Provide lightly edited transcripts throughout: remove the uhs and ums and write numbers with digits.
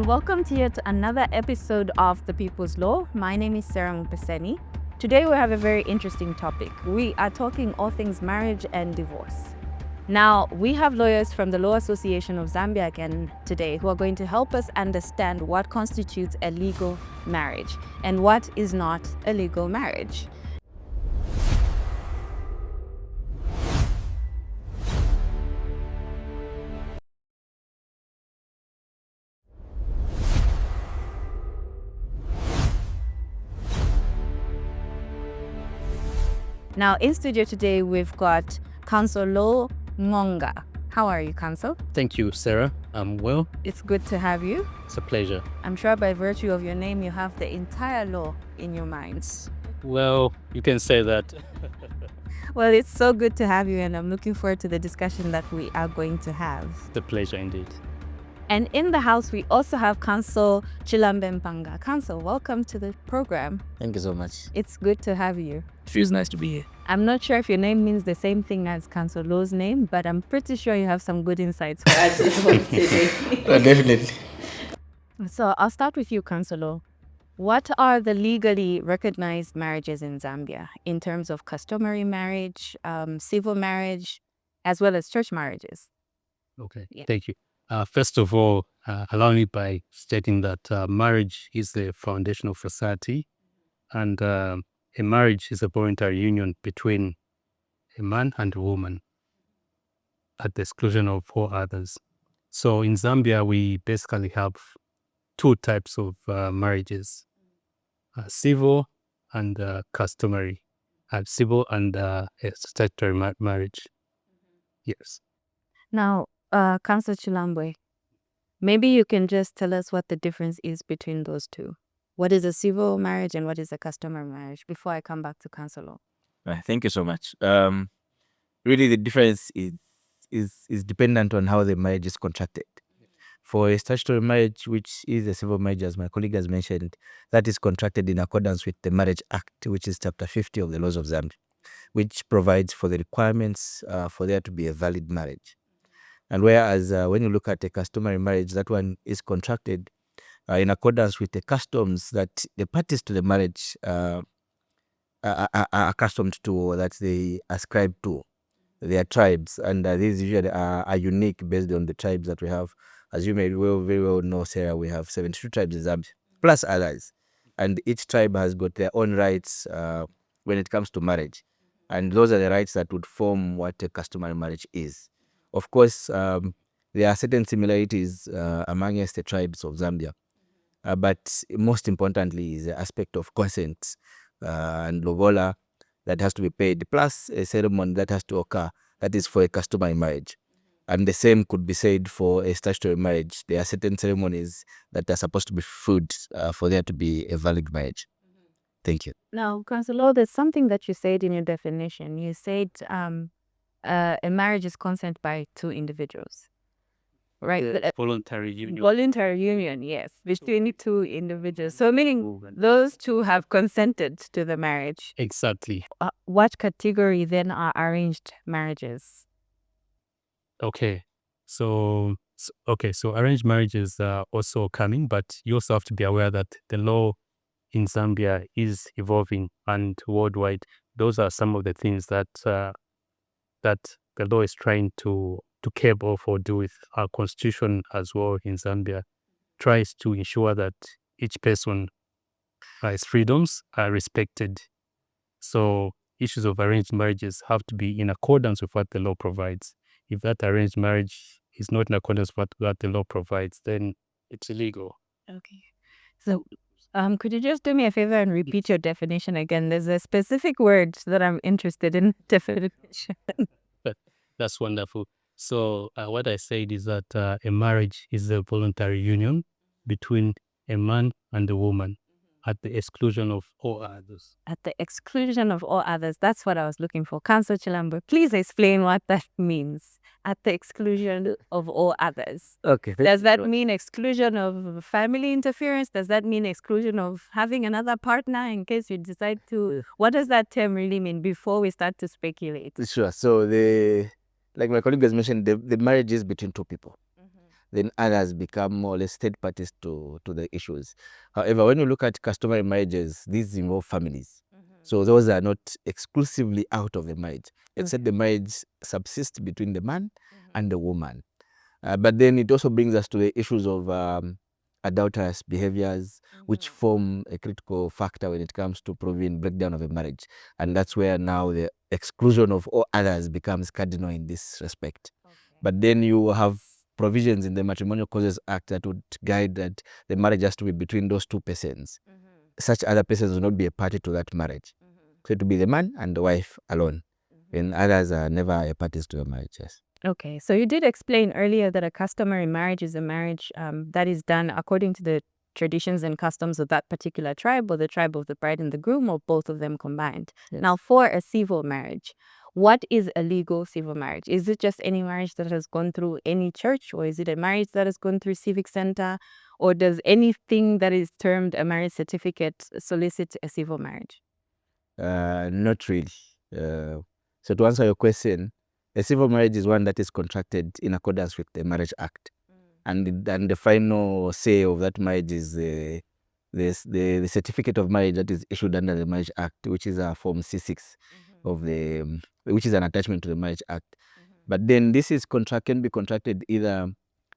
welcome to yet another episode of The People's Law. My name is Sarah Mpeseni. Today we have a very interesting topic. We are talking all things marriage and divorce. Now, we have lawyers from the Law Association of Zambia again today who are going to help us understand what constitutes a legal marriage and what is not a legal marriage. Now, in studio today, we've got Counsel Lo Ngonga. How are you, Counsel? Thank you, Sarah. I'm well. It's good to have you. It's a pleasure. I'm sure by virtue of your name, you have the entire law in your minds. Well, you can say that. Well, it's so good to have you, and I'm looking forward to the discussion that we are going to have. It's a pleasure indeed. And in the house, we also have Counsel Chilambe Mpanga. Counsel, welcome to the program. Thank you so much. It's good to have you. It feels nice to be here. I'm not sure if your name means the same thing as Counsel Lo's name, but I'm pretty sure you have some good insights for us this one today. Definitely. So I'll start with you, Counsel Lo. What are the legally recognized marriages in Zambia in terms of customary marriage, civil marriage, as well as church marriages? Okay, Yeah. Thank you. First of all, allow me by stating that marriage is the foundation of society, and a marriage is a voluntary union between a man and a woman at the exclusion of all others. So in Zambia, we basically have two types of marriages, civil and customary, civil and a statutory marriage. Yes. Now, Counsel Chilambe, maybe you can just tell us what the difference is between those two. What is a civil marriage and what is a customary marriage before I come back to Counsel Lo? Thank you so much. Really, the difference is dependent on how the marriage is contracted. For a statutory marriage, which is a civil marriage, as my colleague has mentioned, that is contracted in accordance with the Marriage Act, which is Chapter 50 of the Laws of Zambia, which provides for the requirements for there to be a valid marriage. And whereas when you look at a customary marriage, that one is contracted in accordance with the customs that the parties to the marriage are accustomed to, or that they ascribe to their tribes. And these usually are unique based on the tribes that we have. As you may very well know, Sarah, we have 72 tribes in Zambia, plus others. And each tribe has got their own rights when it comes to marriage. And those are the rights that would form what a customary marriage is. Of course, there are certain similarities amongst the tribes of Zambia, but most importantly is the aspect of consent and lobola that has to be paid, plus a ceremony that has to occur that is for a customary marriage. And the same could be said for a statutory marriage. There are certain ceremonies that are supposed to be fulfilled for there to be a valid marriage. Thank you. Now, Counsel Lo, there's something that you said in your definition. You said a marriage is consent by two individuals, right? Voluntary union. Voluntary union, yes, between two individuals. So meaning those two have consented to the marriage. Exactly. What category then are arranged marriages? Okay. So arranged marriages are also coming, but you also have to be aware that the law in Zambia is evolving, and worldwide, those are some of the things that that the law is trying to curb off or do with. Our constitution as well in Zambia tries to ensure that each person's freedoms are respected. So issues of arranged marriages have to be in accordance with what the law provides. If that arranged marriage is not in accordance with what the law provides, then it's illegal. Okay. So could you just do me a favor and repeat your definition again? There's a specific word that I'm interested in definition. That's wonderful. So what I said is that a marriage is a voluntary union between a man and a woman at the exclusion of all others. At the exclusion of all others. That's what I was looking for. Counsel Chilambe, please explain what that means. At the exclusion of all others. Okay. Does that mean exclusion of family interference? Does that mean exclusion of having another partner in case you decide to? What does that term really mean before we start to speculate? Sure. So like my colleague has mentioned, the marriage is between two people. then others become more or less third parties to the issues. However, when you look at customary marriages, these involve families. So those are not exclusively out of the marriage, except the marriage subsists between the man and the woman. But then it also brings us to the issues of adulterous behaviors, which form a critical factor when it comes to proving breakdown of a marriage. And that's where now the exclusion of all others becomes cardinal in this respect. But then you have provisions in the Matrimonial Causes Act that would guide that the marriage has to be between those two persons. Such other persons will not be a party to that marriage. So it will be the man and the wife alone. And others are never a parties to the marriage, yes. Okay, so you did explain earlier that a customary marriage is a marriage that is done according to the traditions and customs of that particular tribe, or the tribe of the bride and the groom, or both of them combined. Yes. Now, for a civil marriage, what is a legal civil marriage? Is it just any marriage that has gone through any church, or is it a marriage that has gone through civic center, or does anything that is termed a marriage certificate solicit a civil marriage? Not really. So to answer your question, a civil marriage is one that is contracted in accordance with the Marriage Act. And the final say of that marriage is the certificate of marriage that is issued under the Marriage Act, which is a Form C6 of the, which is an attachment to the Marriage Act. But then this is can be contracted either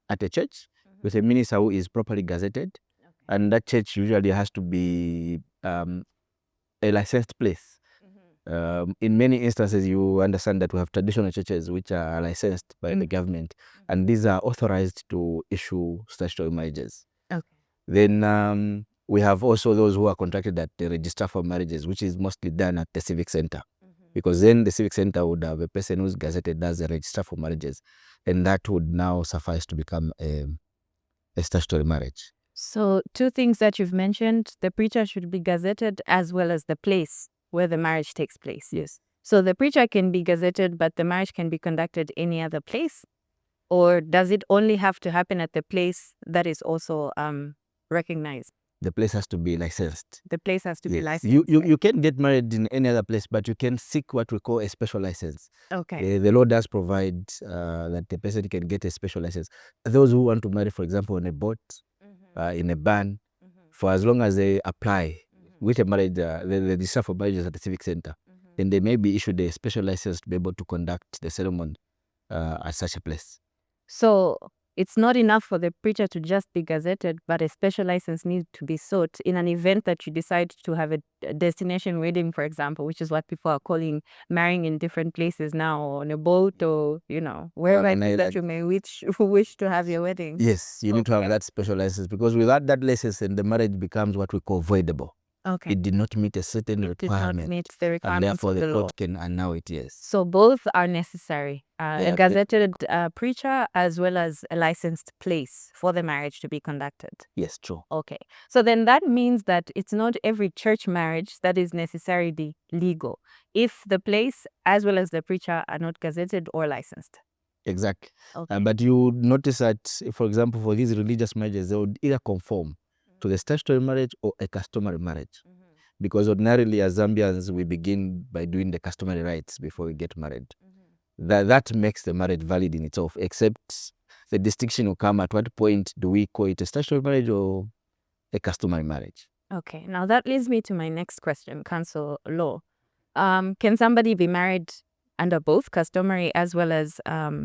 at a church with a minister who is properly gazetted, and that church usually has to be a licensed place. In many instances, you understand that we have traditional churches which are licensed by the government, and these are authorized to issue statutory marriages. Okay. Then we have also those who are contracted at the Register for Marriages, which is mostly done at the Civic Center, because then the Civic Center would have a person who's gazetted as a Register for Marriages, and that would now suffice to become a statutory marriage. So, two things that you've mentioned: the preacher should be gazetted, as well as the place where the marriage takes place. Yes. So the preacher can be gazetted, but the marriage can be conducted any other place? Or does it only have to happen at the place that is also recognized? The place has to be licensed. The place has to be Yes. licensed. You can get married in any other place, but you can seek what we call a special license. Okay. The law does provide that the person can get a special license. Those who want to marry, for example, on a boat, in a barn, for as long as they apply with a marriage, the register for marriages at the Civic Center, then they may be issued a special license to be able to conduct the ceremony at such a place. So it's not enough for the preacher to just be gazetted, but a special license needs to be sought in an event that you decide to have a destination wedding, for example, which is what people are calling marrying in different places now, on a boat, or, wherever it is that you may wish to have your wedding. Yes, you need to have that special license, because without that license, then the marriage becomes what we call voidable. Okay. It did not meet a certain requirement. Did not meet the And requirements therefore of the the law. court can annul it, yes. So both are necessary. Yeah, a gazetted preacher, as well as a licensed place for the marriage to be conducted. Yes, true. Okay. So then that means that it's not every church marriage that is necessarily legal, if the place as well as the preacher are not gazetted or licensed. Exactly. Okay. But you notice that, for example, for these religious marriages, they would either conform to the statutory marriage or a customary marriage. Because ordinarily, as Zambians, we begin by doing the customary rites before we get married. That makes the marriage valid in itself, except the distinction will come at what point do we call it a statutory marriage or a customary marriage. Okay. Now that leads me to my next question, council law. Can somebody be married under both customary as well as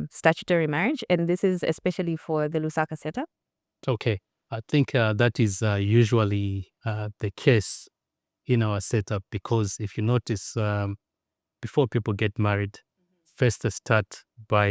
statutory marriage? And this is especially for the Lusaka setup. Okay. I think that is usually the case in our setup, because if you notice, before people get married, first they start by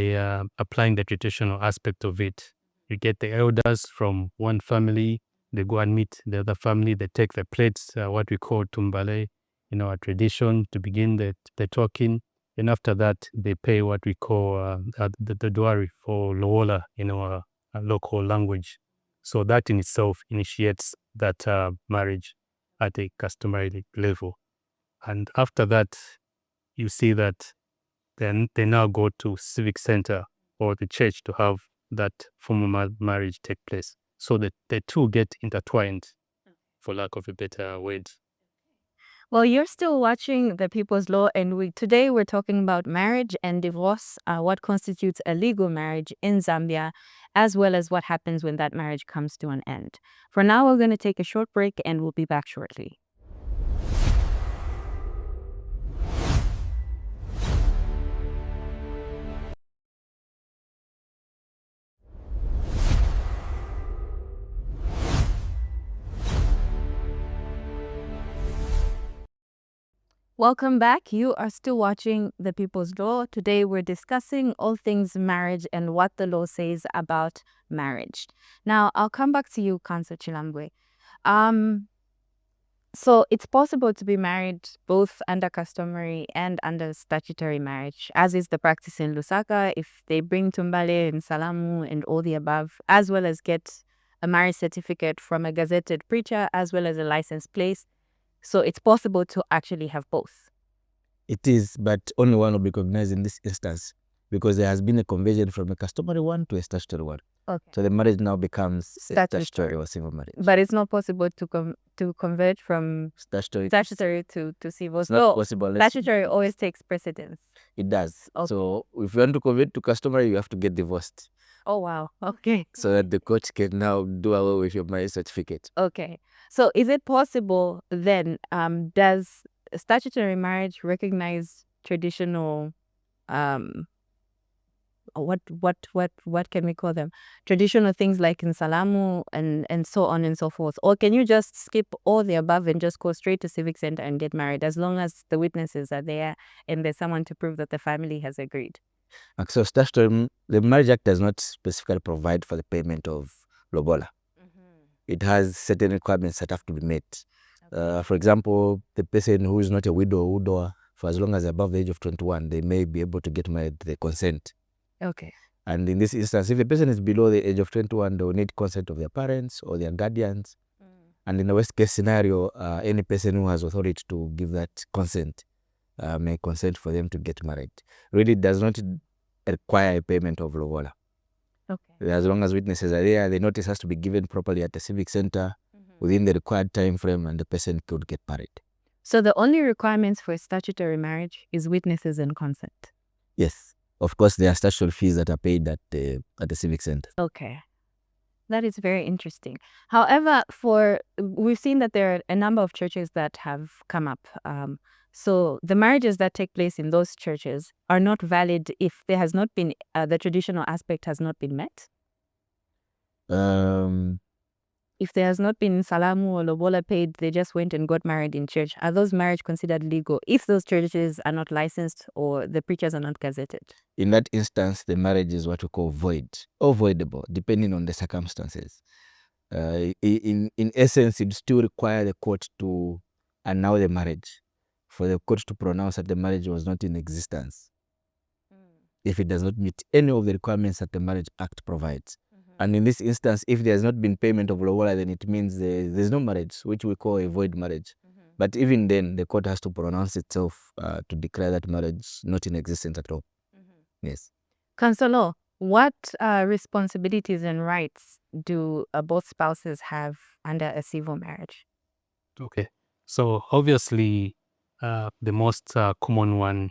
applying the traditional aspect of it. You get the elders from one family, they go and meet the other family, they take the plates, what we call tumbale, a tradition to begin the talking. And after that, they pay what we call the dowry for lowola in our local language. So that in itself initiates that marriage at a customary level. And after that, you see that then they now go to civic center or the church to have that formal marriage take place. So that the two get intertwined, for lack of a better word. Well, you're still watching The People's Law, and today we're talking about marriage and divorce, what constitutes a legal marriage in Zambia, as well as what happens when that marriage comes to an end. For now, we're going to take a short break and we'll be back shortly. Welcome back. You are still watching The People's Law. Today we're discussing all things marriage and what the law says about marriage. Now, I'll come back to you, Councillor Chilambwe. So it's possible to be married both under customary and under statutory marriage, as is the practice in Lusaka, if they bring Tumbale and Salamu and all the above, as well as get a marriage certificate from a gazetted preacher, as well as a licensed place. So it's possible to actually have both. It is, but only one will be recognized in this instance because there has been a conversion from a customary one to a statutory one. Okay. So the marriage now becomes Statutory. statutory or civil marriage. But it's not possible to convert from Statutory to civil. it's not So possible. statutory always takes precedence. It does. Okay. So if you want to convert to customary, you have to get divorced Oh, wow. Okay. so that the court can now do away with your marriage certificate. Okay. So is it possible then, does statutory marriage recognize traditional, what can we call them? Traditional things like in Salamu and so on and so forth? Or can you just skip all the above and just go straight to Civic Center and get married as long as the witnesses are there and there's someone to prove that the family has agreed? So statutory, the Marriage Act does not specifically provide for the payment of lobola. It has certain requirements that have to be met. For example, the person who is not a widow or widower, for as long as they're above the age of 21, they may be able to get married with the consent. Okay. And in this instance, if a person is below the age of 21, they will need consent of their parents or their guardians. And in the worst case scenario, any person who has authority to give that consent may consent for them to get married. Really, it does not require a payment of lobola. Okay. As long as witnesses are there, the notice has to be given properly at the civic center within the required time frame, and the person could get married. So the only requirements for statutory marriage is witnesses and consent. Yes. Of course, there are statutory fees that are paid at the civic center. Okay. That is very interesting. However, we've seen that there are a number of churches that have come up. So the marriages that take place in those churches are not valid if there has not been, the traditional aspect has not been met. If there has not been salamu or lobola paid, they just went and got married in church. Are those marriages considered legal if those churches are not licensed or the preachers are not gazetted? In that instance, the marriage is what we call void or voidable, depending on the circumstances. In essence, it still requires the court to annul the marriage, for the court to pronounce that the marriage was not in existence if it does not meet any of the requirements that the Marriage Act provides. And in this instance, if there has not been payment of lobola, then it means there's no marriage, which we call a void marriage. But even then, the court has to pronounce itself to declare that marriage not in existence at all. Yes. Councillor, what responsibilities and rights do both spouses have under a civil marriage? Okay. So obviously, the most common one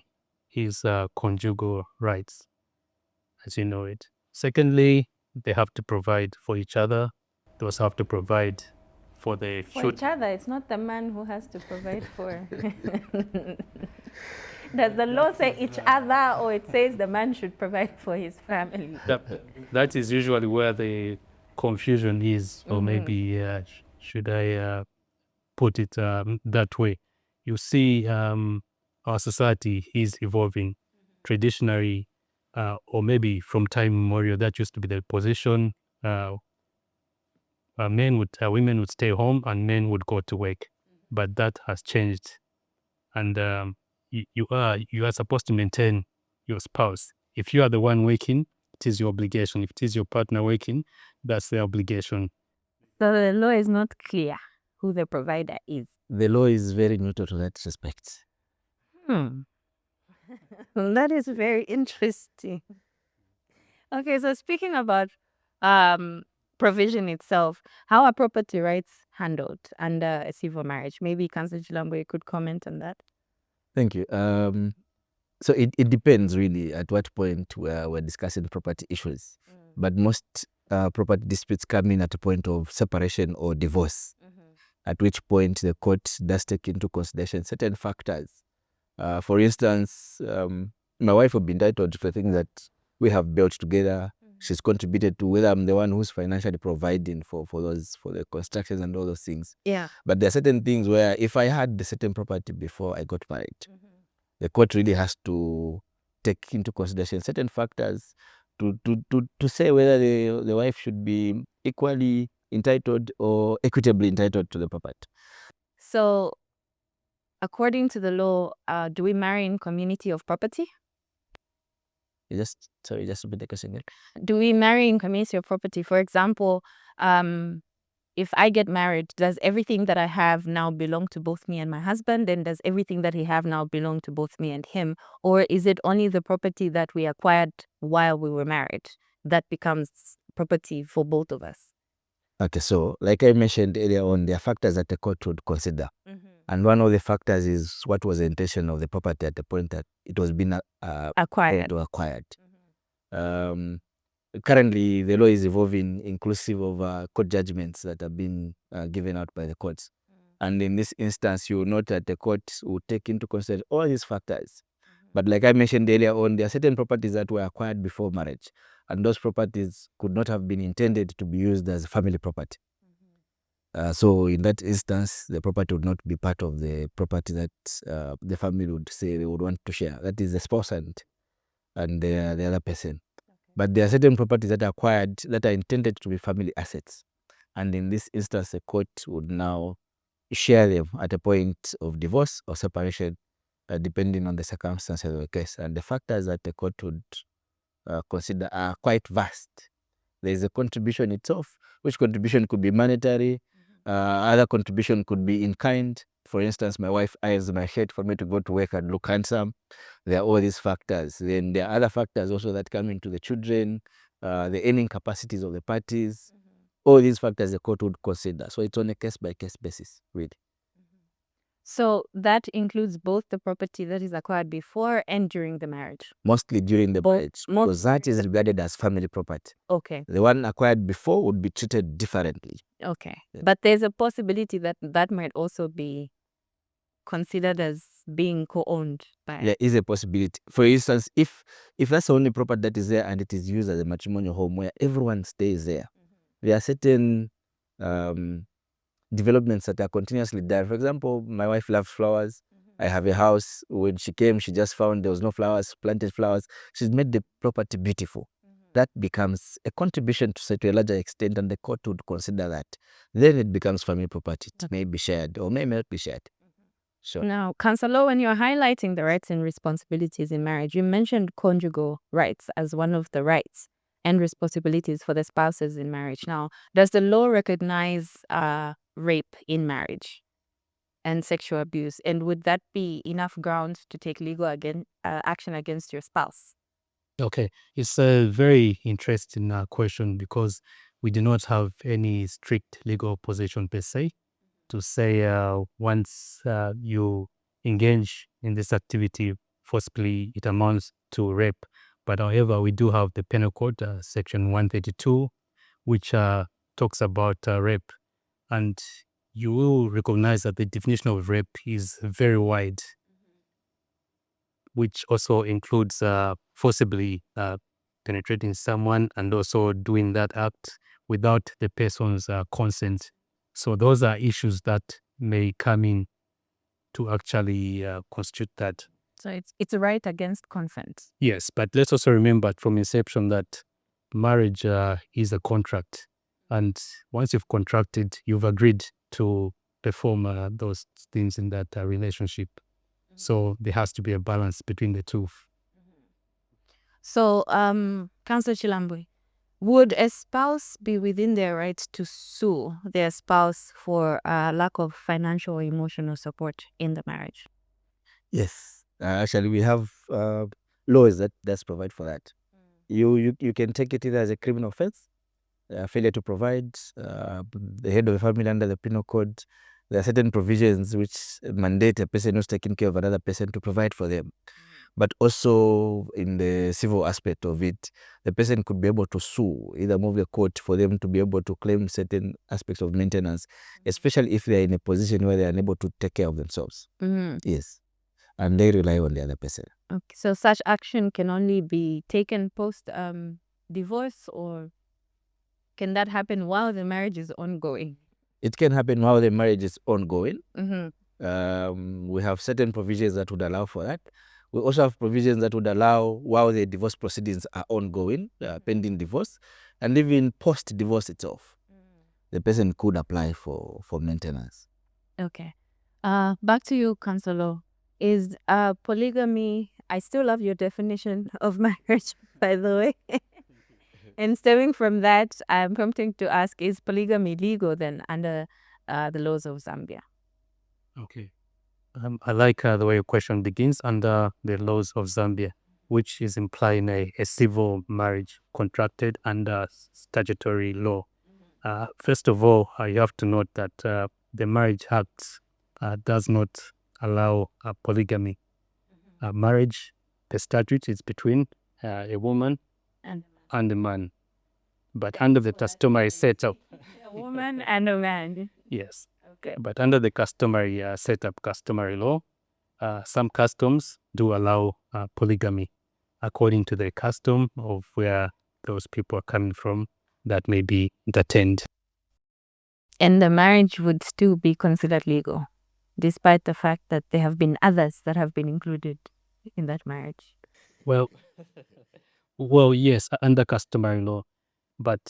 is conjugal rights, as you know it. Secondly, they have to provide for each other. They also have to provide for the For each other, it's not the man who has to provide for. Does the law say each other, or it says the man should provide for his family? That is usually where the confusion is, or maybe should I put it that way? You see, our society is evolving. Traditionally, or maybe from time immemorial, that used to be the position. Women would stay home and men would go to work, but that has changed, and you are supposed to maintain your spouse. If you are the one working, it is your obligation. If it is your partner working, that's their obligation. So the law is not clear who the provider is. The law is very neutral to that respect. That is very interesting. Okay, so speaking about provision itself. How are property rights handled under a civil marriage? Maybe Councillor Chilambo could comment on that. Thank you. So it depends really at what point we're discussing property issues. But most property disputes come in at a point of separation or divorce, at which point the court does take into consideration certain factors. For instance, my wife will be entitled for things that we have built together. She's contributed to, whether I'm the one who's financially providing for the constructions and all those things. Yeah. But there are certain things where if I had the certain property before I got married, the court really has to take into consideration certain factors to say whether the wife should be equally entitled or equitably entitled to the property. So, according to the law, do we marry in community of property? Just repeat the question again. Do we marry in community of property? For example, if I get married, does everything that I have now belong to both me and my husband? And does everything that he have now belong to both me and him? Or is it only the property that we acquired while we were married that becomes property for both of us? Okay, so like I mentioned earlier on, there are factors that the court would consider. And one of the factors is what was the intention of the property at the point that it was being Acquired. Currently, the law is evolving inclusive of court judgments that have been given out by the courts. And in this instance, you will note that the court will take into consideration all these factors. But like I mentioned earlier on, there are certain properties that were acquired before marriage. And those properties could not have been intended to be used as family property. So in that instance, the property would not be part of the property that the family would say they would want to share. That is the spouse and the other person. But there are certain properties that are acquired that are intended to be family assets. And in this instance, the court would now share them at a point of divorce or separation, depending on the circumstances of the case. And the factors that the court would consider are quite vast. There is a contribution itself, which contribution could be monetary. Other contribution could be in kind. For instance, my wife irons my shirt for me to go to work and look handsome. There are all these factors. Then there are other factors also that come into the children, the earning capacities of the parties. All these factors the court would consider. So it's on a case-by-case basis, really. So that includes both the property that is acquired before and during the marriage? Mostly during the marriage, because that is regarded as family property. Okay. The one acquired before would be treated differently. Okay. But there's a possibility that that might also be considered as being co-owned by... There is a possibility. For instance, if that's the only property that is there and it is used as a matrimonial home where everyone stays there, there are certain developments that are continuously done. For example, my wife loves flowers. I have a house. When she came, she just found there was no flowers, planted flowers. She's made the property beautiful. That becomes a contribution to a larger extent, and the court would consider that. Then it becomes family property. It may be shared or may not be shared. Sure. Now, Councillor, when you're highlighting the rights and responsibilities in marriage, you mentioned conjugal rights as one of the rights and responsibilities for the spouses in marriage. Now, does the law recognize rape in marriage and sexual abuse? And would that be enough grounds to take legal action against your spouse? Okay, it's a very interesting question because we do not have any strict legal position per se to say once you engage in this activity forcibly, it amounts to rape. But however, we do have the Penal Code, Section 132, which talks about rape. And you will recognize that the definition of rape is very wide, which also includes forcibly penetrating someone and also doing that act without the person's consent. So those are issues that may come in to actually constitute that. So it's a right against consent. Yes, but let's also remember from inception that marriage is a contract. And once you've contracted, you've agreed to perform those things in that relationship. So there has to be a balance between the two. So, Councillor Chilambo, would a spouse be within their rights to sue their spouse for lack of financial or emotional support in the marriage? Yes. Actually, we have laws that provide for that. You can take it either as a criminal offense, failure to provide, the head of the family under the penal code, there are certain provisions which mandate a person who's taking care of another person to provide for them. But also in the civil aspect of it, the person could be able to sue, either move the court for them to be able to claim certain aspects of maintenance, especially if they are in a position where they are unable to take care of themselves. Yes. And they rely on the other person. Okay, so such action can only be taken post divorce, or can that happen while the marriage is ongoing? It can happen while the marriage is ongoing. Mm-hmm. We have certain provisions that would allow for that. We also have provisions that would allow while the divorce proceedings are ongoing, pending divorce, and even post-divorce itself. The person could apply for maintenance. Okay. Back to you, Councillor. Is polygamy, I still love your definition of marriage, by the way. And stemming from that, I'm prompting to ask, is polygamy legal then under the laws of Zambia? Okay. I like the way your question begins, under the laws of Zambia, which is implying a civil marriage contracted under statutory law. First of all, you have to note that the Marriage Act does not allow polygamy. Marriage, the statute is between a woman and a man. But under the customary setup, A woman and a man. yes. Okay. But under the customary setup, customary law, some customs do allow polygamy according to the custom of where those people are coming from that may be entertained. And the marriage would still be considered legal, despite the fact that there have been others that have been included in that marriage. Well, yes, under customary law. But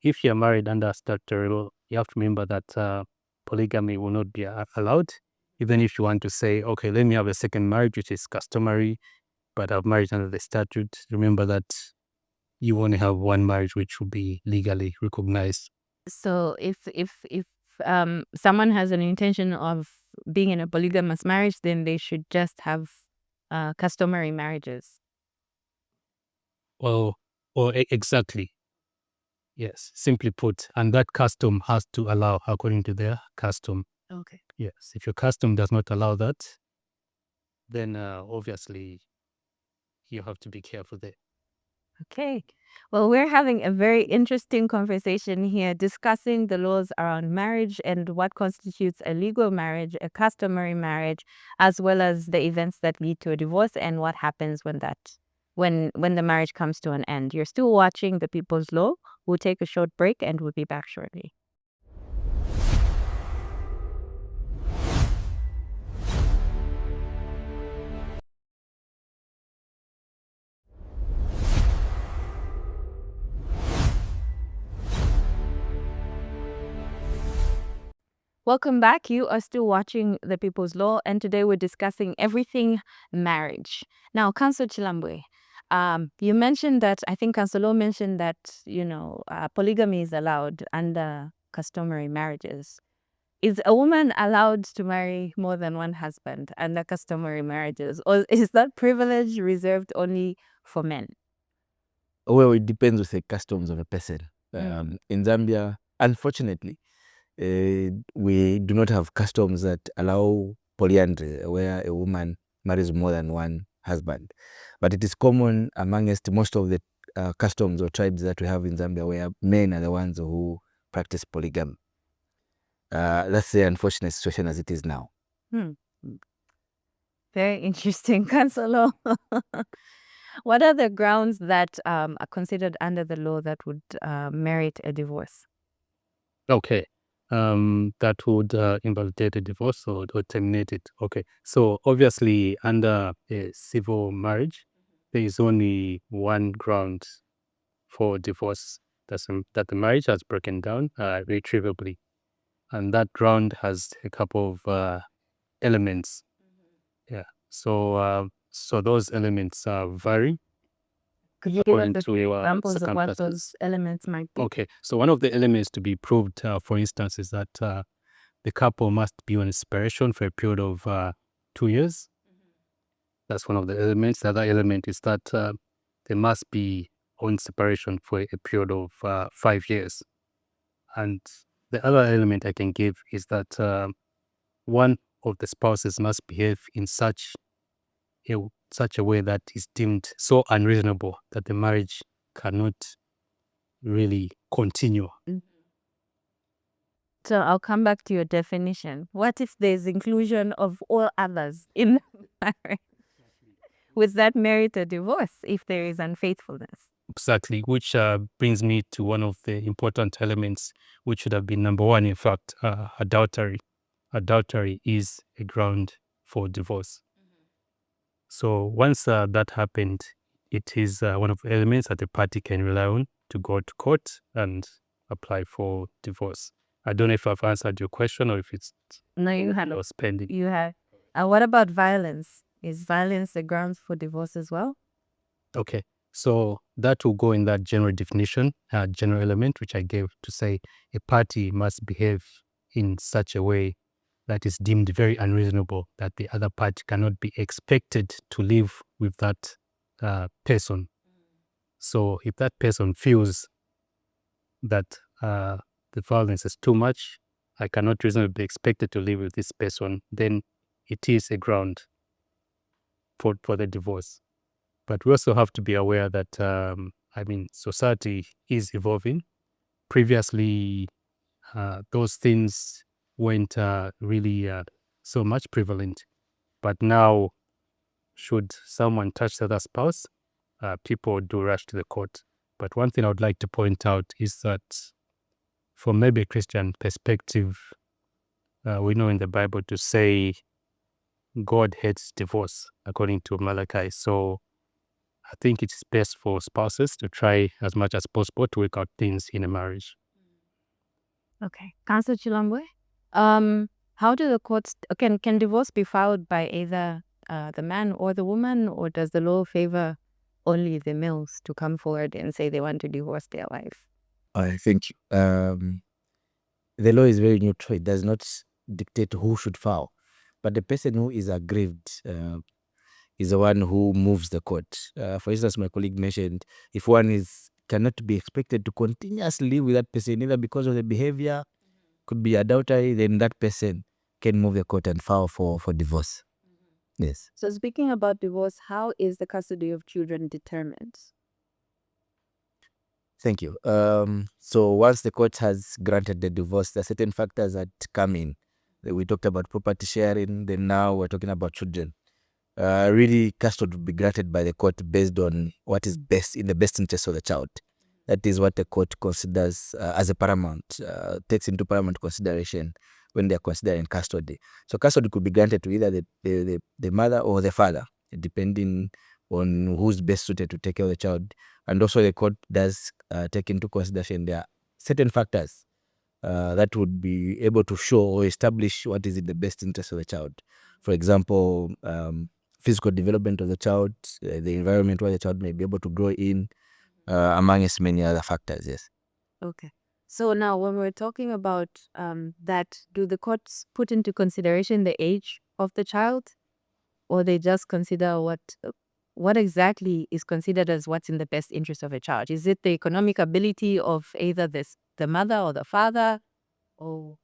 if you're married under statutory law, you have to remember that polygamy will not be allowed. Even if you want to say, okay, let me have a second marriage, which is customary, but I've married under the statute, remember that you only have one marriage which will be legally recognized. So if someone has an intention of being in a polygamous marriage, then they should just have customary marriages. Well, exactly. Yes, simply put, and that custom has to allow according to their custom. Okay. Yes, if your custom does not allow that, then obviously you have to be careful there. Okay. Well, we're having a very interesting conversation here discussing the laws around marriage and what constitutes a legal marriage, a customary marriage, as well as the events that lead to a divorce and what happens when the marriage comes to an end. You're still watching The People's Law. We'll take a short break and we'll be back shortly. Welcome back. You are still watching The People's Law, and today we're discussing everything marriage. Now, Councillor Chilambwe, you mentioned that, I think Councillor mentioned that, polygamy is allowed under customary marriages. Is a woman allowed to marry more than one husband under customary marriages, or is that privilege reserved only for men? Well, it depends with the customs of a person. In Zambia, unfortunately, we do not have customs that allow polyandry, where a woman marries more than one husband. But it is common amongst most of the customs or tribes that we have in Zambia, where men are the ones who practice polygamy. That's the unfortunate situation as it is now. Very interesting, Councillor. What are the grounds that are considered under the law that would merit a divorce? Okay. That would invalidate a divorce or terminate it. Okay. So obviously under a civil marriage, there is only one ground for divorce, that the marriage has broken down irretrievably. And that ground has a couple of elements. Yeah. So those elements vary. Could you give us according a to few your examples of what circumstances. those elements might be? Okay, so one of the elements to be proved, for instance, is that the couple must be on separation for a period of 2 years. That's one of the elements. The other element is that there must be on separation for a period of 5 years. And the other element I can give is that one of the spouses must behave in such a way that is deemed so unreasonable that the marriage cannot really continue. So I'll come back to your definition. What if there's inclusion of all others in the marriage? Would that merit a divorce if there is unfaithfulness? Exactly, which brings me to one of the important elements, which should have been number one, in fact, adultery. Adultery is a ground for divorce. So once that happened, it is one of the elements that the party can rely on to go to court and apply for divorce. I don't know if I've answered your question or if it's No, you have. was pending. You have. What about violence? Is violence a ground for divorce as well? Okay, so that will go in that general definition, general element, which I gave to say a party must behave in such a way that is deemed very unreasonable, that the other party cannot be expected to live with that person. So if that person feels that the violence is too much, I cannot reasonably be expected to live with this person, then it is a ground for the divorce. But we also have to be aware that, society is evolving. Previously, those things weren't really so much prevalent. But now, should someone touch the other spouse, people do rush to the court. But one thing I would like to point out is that from maybe a Christian perspective, we know in the Bible to say God hates divorce, according to Malachi. So I think it's best for spouses to try as much as possible to work out things in a marriage. Okay. Councillor Chilambwe, how do the courts, can divorce be filed by either the man or the woman, or does the law favor only the males to come forward and say they want to divorce their wife? I think the law is very neutral. It does not dictate who should file, but the person who is aggrieved is the one who moves the court. For instance, my colleague mentioned if one cannot be expected to continuously live with that person, either because of the behavior, could be adultery, then that person can move the court and file for divorce. Yes. So speaking about divorce, how is the custody of children determined? Thank you. So once the court has granted the divorce, there are certain factors that come in. We talked about property sharing, then now we're talking about children. Really, custody will be granted by the court based on what is best in the best interest of the child. That is what the court considers as a paramount, takes into paramount consideration when they are considering custody. So custody could be granted to either the mother or the father, depending on who's best suited to take care of the child. And also the court does take into consideration there are certain factors that would be able to show or establish what is in the best interest of the child. For example, physical development of the child, the environment where the child may be able to grow in, amongst many other factors, yes. Okay. So now when we're talking about that, do the courts put into consideration the age of the child, or they just consider what exactly is considered as what's in the best interest of a child? Is it the economic ability of either the mother or the father? Or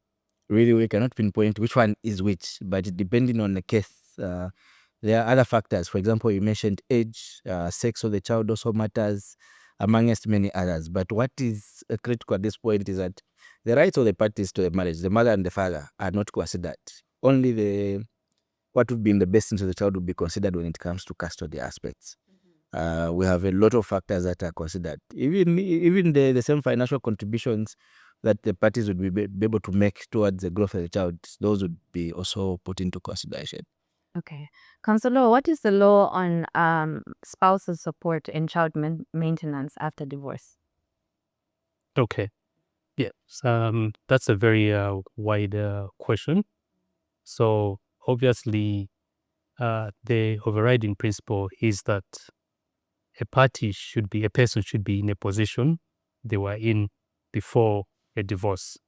Really, we cannot pinpoint which one is which, but depending on the case, there are other factors. For example, you mentioned age, sex of the child also matters, amongst many others. But what is critical at this point is that the rights of the parties to the marriage, the mother and the father, are not considered. Only what would be in the best interest of the child would be considered when it comes to custody aspects. We have a lot of factors that are considered. Even the same financial contributions that the parties would be able to make towards the growth of the child, those would be also put into consideration. okay. Councillor, what is the law on spousal support and child maintenance after divorce? Okay. Yes, that's a very wide question. So obviously, the overriding principle is that a person should be in a position they were in before a divorce.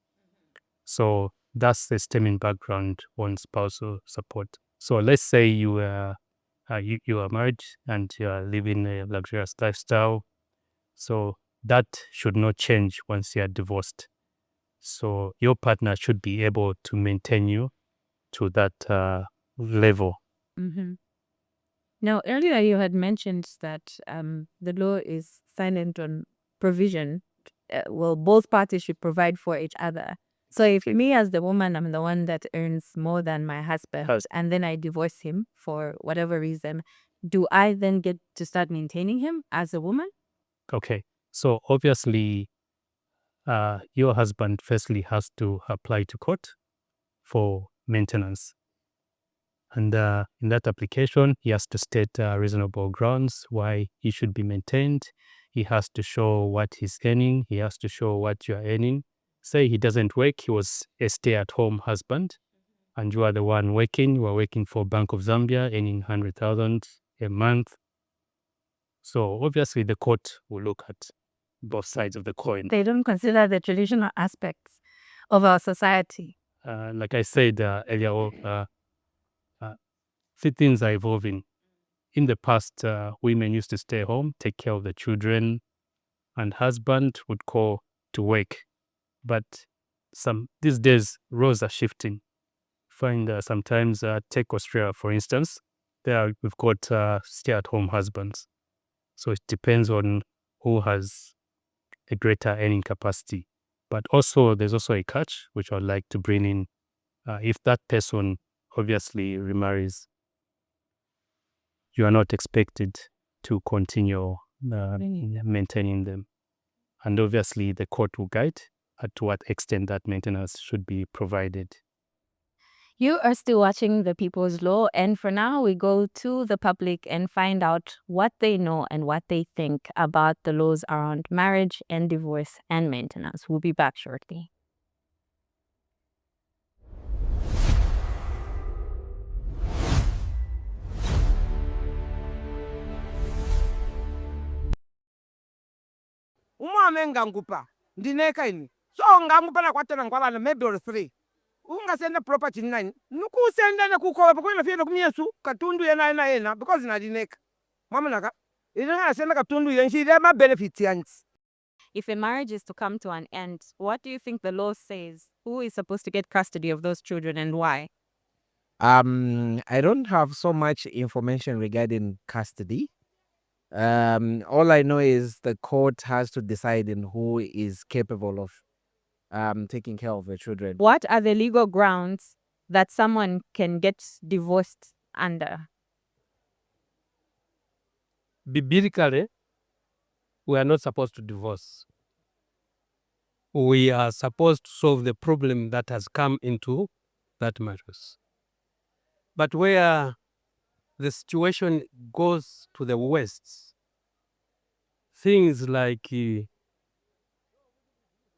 So that's the stemming background on spousal support. So let's say you are married and you are living a luxurious lifestyle. So that should not change once you are divorced. So your partner should be able to maintain you to that level. Mm-hmm. Now, earlier you had mentioned that the law is silent on provision. Both parties should provide for each other. So if me as the woman, I'm the one that earns more than my husband, and then I divorce him for whatever reason, do I then get to start maintaining him as a woman? Okay. So obviously, your husband firstly has to apply to court for maintenance. And in that application, he has to state reasonable grounds why he should be maintained. He has to show what he's earning. He has to show what you're earning. Say he doesn't work, he was a stay-at-home husband, and you are the one working. You are working for Bank of Zambia, earning 100,000 a month. So obviously, the court will look at both sides of the coin. They don't consider the traditional aspects of our society. Like I said earlier, things are evolving. In the past, women used to stay home, take care of the children, and husband would go to work. But these days, roles are shifting. Find sometimes, take Australia, for instance, there we've got stay-at-home husbands. So it depends on who has a greater earning capacity. But also, there's also a catch, which I'd like to bring in. If that person obviously remarries, you are not expected to continue maintaining them. And obviously, the court will guide to what extent that maintenance should be provided. You are still watching The People's Law, and for now, we go to the public and find out what they know and what they think about the laws around marriage and divorce and maintenance. We'll be back shortly. Umame ngangupa ndineka ini so ngangupa na kwatela ngwabana maybe or 3 ungasenda property 9 nukusenda na kukopa kwena fienda kumyesu katundu yena because na dineka mama naka ina senda katundu yenshi there ma benefits yansi. If a marriage is to come to an end, what do you think the law says? Who is supposed to get custody of those children and why? I don't have so much information regarding custody. All I know is the court has to decide in who is capable of taking care of the children. What are the legal grounds that someone can get divorced under? Biblically, we are not supposed to divorce. We are supposed to solve the problem that has come into that marriage. But where the situation goes to the West, things like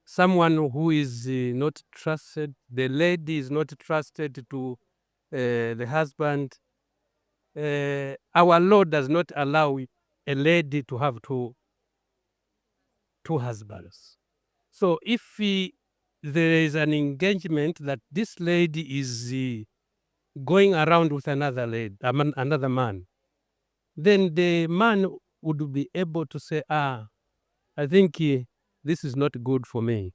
someone who is not trusted, the lady is not trusted to the husband. Our law does not allow a lady to have two husbands. So if there is an engagement that this lady is going around with another man, then the man would be able to say, I think this is not good for me.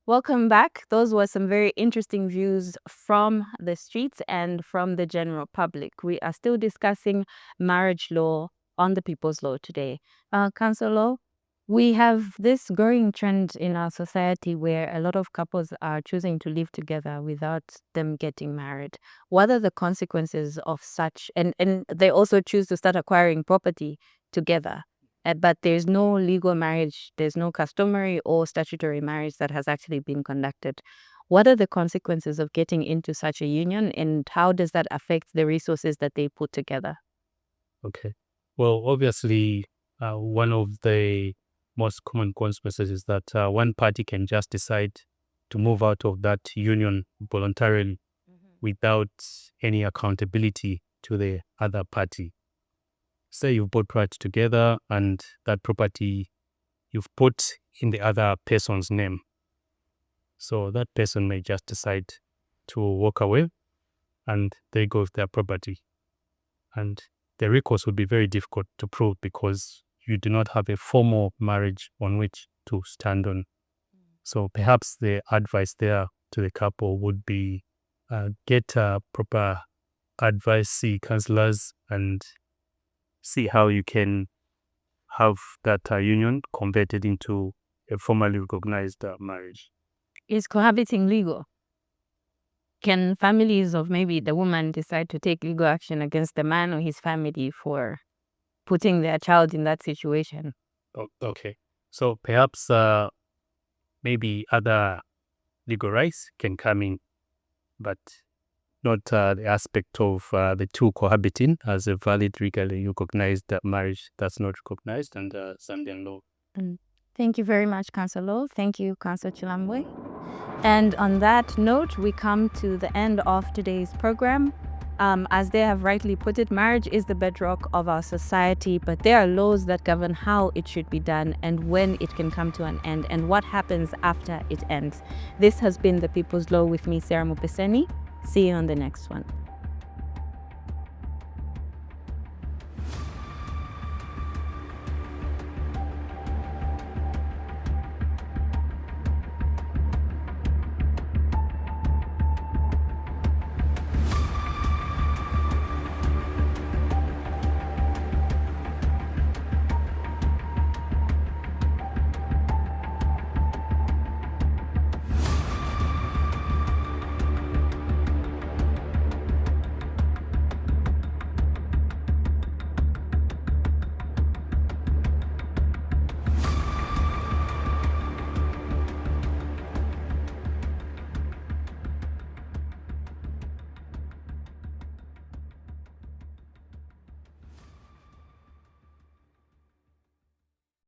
Welcome back. Those were some very interesting views from the streets and from the general public. We are still discussing marriage law on The People's Law today. Councillor, we have this growing trend in our society where a lot of couples are choosing to live together without them getting married. What are the consequences of such? And they also choose to start acquiring property together. But there's no legal marriage, there's no customary or statutory marriage that has actually been conducted. What are the consequences of getting into such a union, and how does that affect the resources that they put together? Okay. Well, obviously, one of the most common consequences is that one party can just decide to move out of that union voluntarily without any accountability to the other party. Say you've bought property together and that property you've put in the other person's name. So that person may just decide to walk away and they go with their property. And the recourse would be very difficult to prove because you do not have a formal marriage on which to stand on. So perhaps the advice there to the couple would be get proper advice, see counselors, and see how you can have that union converted into a formally recognized marriage. Is cohabiting legal? Can families of maybe the woman decide to take legal action against the man or his family for putting their child in that situation? Okay. So perhaps maybe other legal rights can come in, but not the aspect of the two cohabiting as a valid legally recognized marriage that's not recognized under Zambian law. Thank you very much, Councillor. Thank you, Councillor Chilambwe. And on that note, we come to the end of today's program. As they have rightly put it, marriage is the bedrock of our society, but there are laws that govern how it should be done and when it can come to an end and what happens after it ends. This has been The People's Law with me, Sarah Mupeseni. See you on the next one.